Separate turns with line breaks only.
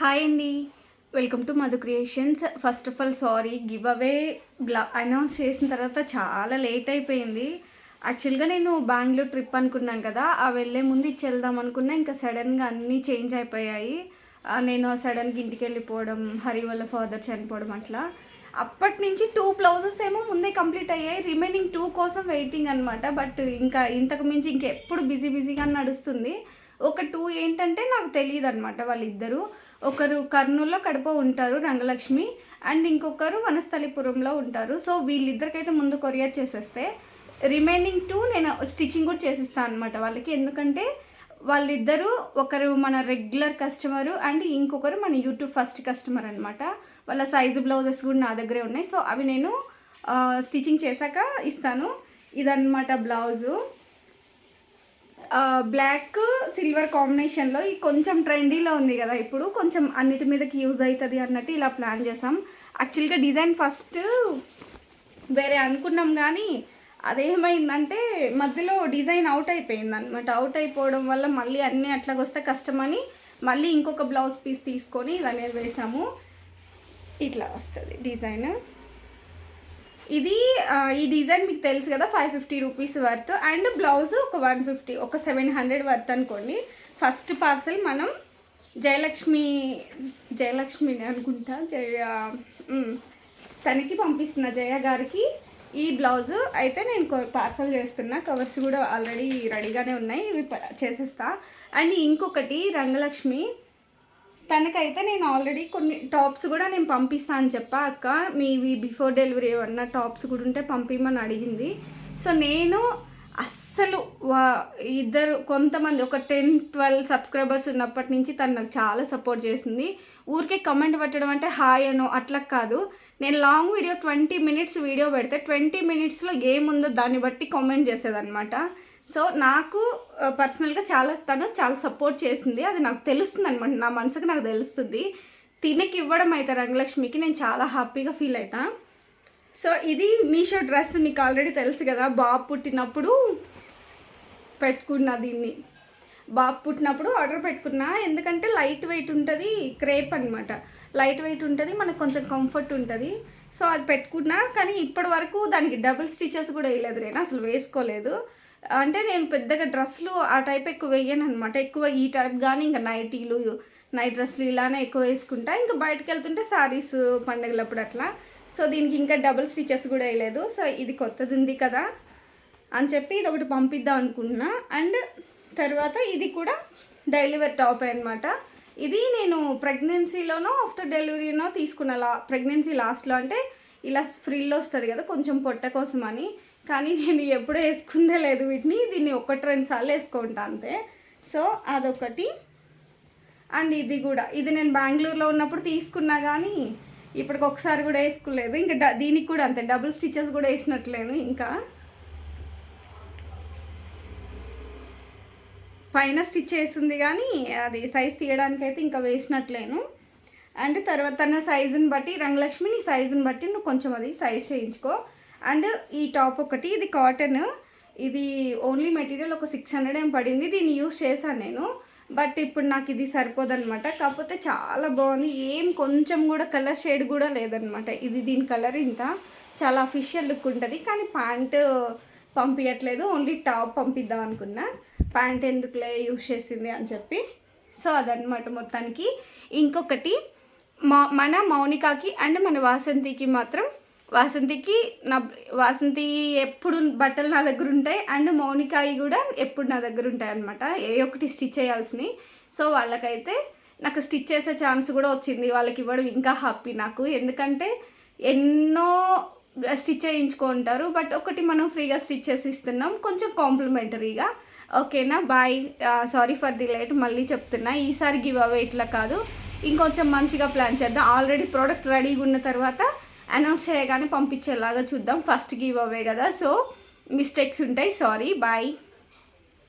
Hi అండి, welcome to Madhu creations. First of all sorry, give away announce చేసిన తర్వాత చాలా లేట్ అయిపోయింది. యాక్చువల్గా నేను బెంగళూరు ట్రిప్ అనుకున్నాను కదా, ఆ వెళ్ళే ముందు ఇచ్చేద్దాం అనుకున్నా. ఇంకా సడన్గా అన్నీ చేంజ్ అయిపోయాయి. నేను సడన్గా ఇంటికి వెళ్ళిపోవడం, హరి వాళ్ళ ఫాదర్ చనిపోవడం, అట్లా అప్పటి నుంచి 2 బ్లౌజెస్ ఏమో ముందే కంప్లీట్ అయ్యాయి. రిమైనింగ్ 2 కోసం వెయిటింగ్ అనమాట. బట్ ఇంకా ఇంతకు మించి ఇంకెప్పుడు బిజీగా నడుస్తుంది. ఒక 2 ఏంటంటే నాకు తెలియదు అనమాట. వాళ్ళిద్దరూ ఒకరు కర్నూలులో కడప ఉంటారు, రంగలక్ష్మి, అండ్ ఇంకొకరు వనస్థలిపురంలో ఉంటారు. సో వీళ్ళిద్దరికైతే ముందు కొరియర్ చేసేస్తే రిమైనింగ్ 2 నేను స్టిచ్చింగ్ కూడా చేసిస్తాను అనమాట వాళ్ళకి. ఎందుకంటే వాళ్ళిద్దరూ ఒకరు మన రెగ్యులర్ కస్టమరు అండ్ ఇంకొకరు మన యూట్యూబ్ ఫస్ట్ కస్టమర్ అనమాట. వాళ్ళ సైజు బ్లౌజెస్ కూడా నా దగ్గరే ఉన్నాయి. సో అవి నేను స్టిచ్చింగ్ చేశాక ఇస్తాను. ఇదన్నమాట బ్లౌజు. బ్లాక్ సిల్వర్ కాంబినేషన్లో ఇది కొంచెం ట్రెండీలో ఉంది కదా ఇప్పుడు, కొంచెం అన్నిటి మీదకి యూజ్ అవుతుంది అన్నట్టు ఇలా ప్లాన్ చేసాం. యాక్చువల్గా డిజైన్ ఫస్ట్ వేరే అనుకున్నాం, కానీ అదేమైందంటే మధ్యలో డిజైన్ అవుట్ అయిపోయింది అనమాట. అవుట్ అయిపోవడం వల్ల మళ్ళీ అన్నీ అట్లాగొస్తే కష్టమని మళ్ళీ ఇంకొక బ్లౌజ్ పీస్ తీసుకొని ఇది అనేది వేసాము. ఇట్లా వస్తుంది డిజైన్. ఇది ఈ డిజైన్ మీకు తెలుసు కదా, 550 రూపీస్ వర్త్, అండ్ బ్లౌజ్ ఒక 150, ఒక 700 వర్త్ అనుకోండి. ఫస్ట్ పార్సల్ మనం జయలక్ష్మిని అనుకుంటా, తనకి పంపిస్తున్న జయ గారికి ఈ బ్లౌజ్ అయితే నేను పార్సల్ చేస్తున్నా. కవర్స్ కూడా ఆల్రెడీ రెడీగానే ఉన్నాయి, ఇవి చేసేస్తా. అండ్ ఇంకొకటి రంగలక్ష్మి, తనకైతే నేను ఆల్రెడీ కొన్ని టాప్స్ కూడా నేను పంపిస్తాను అని చెప్పా. అక్క మీవి బిఫోర్ డెలివరీ ఏమన్నా టాప్స్ కూడా ఉంటే పంపిమని అడిగింది. సో నేను అస్సలు కొంతమంది ఒక 10-12 సబ్స్క్రైబర్స్ ఉన్నప్పటి నుంచి తను నాకు చాలా సపోర్ట్ చేసింది. ఊరికే కమెంట్ పెట్టడం అంటే హాయ్ అనో అట్లా కాదు. నేను లాంగ్ వీడియో 20 మినిట్స్ వీడియో పెడితే 20 మినిట్స్లో ఏముందో దాన్ని బట్టి కామెంట్ చేసేదన్నమాట. సో నాకు పర్సనల్గా తను చాలా సపోర్ట్ చేసింది. అది నాకు తెలుస్తుంది అనమాట, నా మనసుకు నాకు తెలుస్తుంది. తినకి ఇవ్వడం అయితే రంగలక్ష్మికి నేను చాలా హ్యాపీగా ఫీల్ అవుతా. సో ఇది మీషో డ్రెస్ మీకు ఆల్రెడీ తెలుసు కదా, బాబు పుట్టినప్పుడు పెట్టుకున్నా. దీన్ని బాబు పుట్టినప్పుడు ఆర్డర్ పెట్టుకున్నా. ఎందుకంటే లైట్ వెయిట్ ఉంటుంది, క్రేప్ అనమాట. లైట్ వెయిట్ ఉంటుంది, మనకు కొంచెం కంఫర్ట్ ఉంటుంది. సో అది పెట్టుకున్నా, కానీ ఇప్పటి వరకు దానికి డబుల్ స్టిచెస్ కూడా వేయలేదు, నేను అసలు వేసుకోలేదు. అంటే నేను పెద్దగా డ్రెస్సులు ఆ టైప్ ఎక్కువ వేయను అనమాట. ఎక్కువ ఈ టైప్ కానీ ఇంకా నైట్ డ్రెస్సులు ఇలానే ఎక్కువ వేసుకుంటా. ఇంకా బయటకు వెళ్తుంటే శారీస్ పండుగలప్పుడు అట్లా. సో దీనికి ఇంకా డబుల్ స్టిచెస్ కూడా వేయలేదు. సో ఇది కొత్తది ఉంది కదా అని చెప్పి ఇది ఒకటి పంపిద్దాం అనుకుంటున్నా. అండ్ తర్వాత ఇది కూడా డైలీ వేర్ టాప్ అనమాట. ఇది నేను ప్రెగ్నెన్సీలోనో ఆఫ్టర్ డెలివరీనో తీసుకున్న ప్రెగ్నెన్సీ లాస్ట్లో, అంటే ఇలా ఫ్రిల్ వస్తుంది కదా కొంచెం పొట్ట కోసం అని. కానీ నేను ఎప్పుడూ వేసుకుందే లేదు వీటిని. దీన్ని 1-2 సార్లు వేసుకుంటా అంతే. సో అదొకటి. అండ్ ఇది నేను బెంగళూరులో ఉన్నప్పుడు తీసుకున్నా, కానీ ఇప్పటికి ఒకసారి కూడా వేసుకోలేదు. ఇంకా దీనికి కూడా అంతే, డబుల్ స్టిచెస్ కూడా వేసినట్లేను. ఇంకా పైన స్టిచ్ వేసింది, కానీ అది సైజ్ తీయడానికైతే ఇంకా వేసినట్లేను. అండ్ తర్వాత తన సైజుని బట్టి, రంగలక్ష్మి నీ సైజుని బట్టి నువ్వు కొంచెం అది సైజ్ చేయించుకో. అండ్ ఈ టాప్ ఒకటి, ఇది కాటన్. ఇది ఓన్లీ మెటీరియల్ ఒక 600 ఏం పడింది. దీన్ని యూజ్ చేశాను నేను. బట్ ఇప్పుడు నాకు ఇది సరిపోదన్నమాట. కాకపోతే చాలా బాగుంది, ఏం కొంచెం కూడా కలర్ షేడ్ కూడా లేదనమాట. దీని కలర్ ఇంత చాలా అఫీషియల్ లుక్ ఉంటుంది. కానీ ప్యాంటు పంపించట్లేదు, ఓన్లీ టాప్ పంపిద్దాం అనుకున్నా. ప్యాంట్ ఎందుకులే యూజ్ చేసింది అని చెప్పి. సో అదనమాట మొత్తానికి. ఇంకొకటి మన మౌనికాకి అండ్ మన వాసంతికి మాత్రం, వాసంతి ఎప్పుడు బట్టలు నా దగ్గర ఉంటాయి, అండ్ మౌనికాయి కూడా ఎప్పుడు నా దగ్గర ఉంటాయి అనమాట, ఏ ఒక్కటి స్టిచ్ చేయాల్సినవి. సో వాళ్ళకైతే నాకు స్టిచ్ చేసే ఛాన్స్ కూడా వచ్చింది. వాళ్ళకి ఇవ్వడం ఇంకా హ్యాపీ నాకు. ఎందుకంటే ఎన్నో స్టిచ్ చేయించుకుంటారు, బట్ ఒకటి మనం ఫ్రీగా స్టిచ్ చేసి ఇస్తున్నాం, కొంచెం కాంప్లిమెంటరీగా. ఓకేనా, bye. Sorry for the late. మళ్ళీ చెప్తున్నా, ఈసారి గివ్ అవే ఇట్లా కాదు, ఇంకొంచెం మంచిగా ప్లాన్ చేద్దాం. ఆల్రెడీ ప్రోడక్ట్ రెడీగా ఉన్న తర్వాత అనౌన్స్ చేయగానే పంపించేలాగా చూద్దాం. ఫస్ట్ గివ్ అవే కదా, సో మిస్టేక్స్ ఉంటాయి. Sorry, bye.